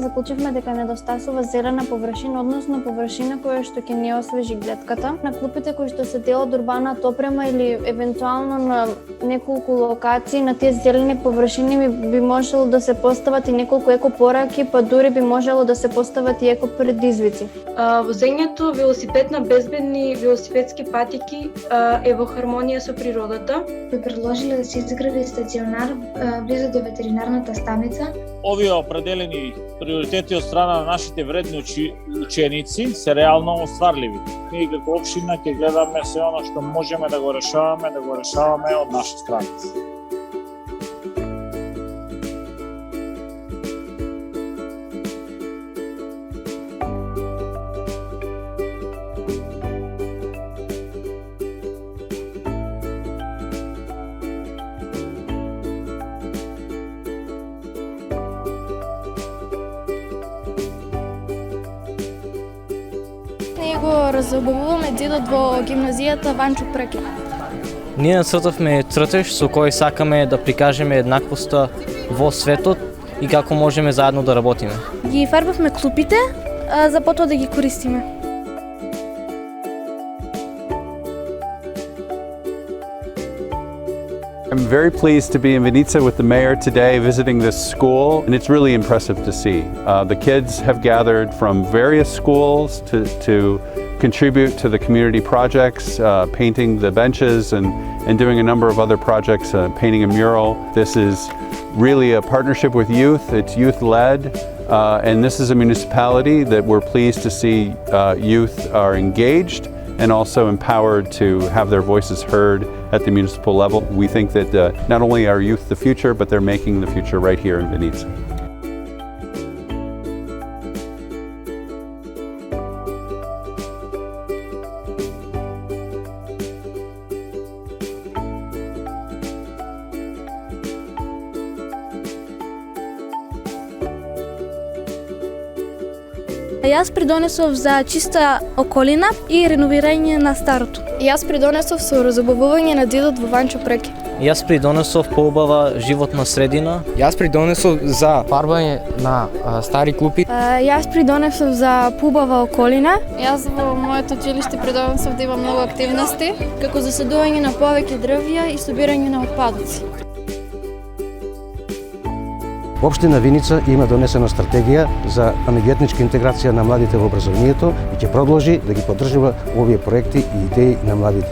заклучивме дека недостасува зелена површина, односно површина која што ќе не освежи глетката. На клупите кои што се дел од урбаната опрема или евентуално на неколку локации на тие зелени површини би можело да се постават и неколку еко пораки, па дури би можело да се постават и еко предизвици. Возењето велосипед на безбедни велосипедски патики е во хармонија со природата. Би предложиле да се изгради стационар близо до ветеринарната станица. Овие определени приоритети од страна на нашите вредни ученици се реално остварливи. Ние како општина ќе гледаме се оно што можеме да го решаваме од наша страна. Ние го разобавуваме дедот во гимназијата Ванчо Преки. Ние нацртавме цртеж со кој сакаме да прикажеме еднаквоста во светот и како можеме заедно да работиме. Ги фарбавме клупите, за потоа да ги користиме. I'm very pleased to be in Vinica with the mayor today visiting this school, and it's really impressive to see. The kids have gathered from various schools to contribute to the community projects, painting the benches and doing a number of other projects, painting a mural. This is really a partnership with youth. It's youth-led, and this is a municipality that we're pleased to see youth are engaged and also empowered to have their voices heard at the municipal level. We think that not only are youth the future, but they're making the future right here in Vinica. Јас придонесов за чиста околина и реновирање на старото. Јас придонесов со разобавување на дедот во Ванчо Преки. Јас придонесов поубава животна средина. Јас придонесов за фарбање на стари клупи. Јас придонесов за поубава околина. Јас во моето училиште придонесов да има многу активности, како засадување на повеќе дрвја и собирање на отпадоци. Општина Виница има донесена стратегија за меѓуетничка интеграција на младите во образованието и ќе продолжи да ги поддржува овие проекти и идеи на младите.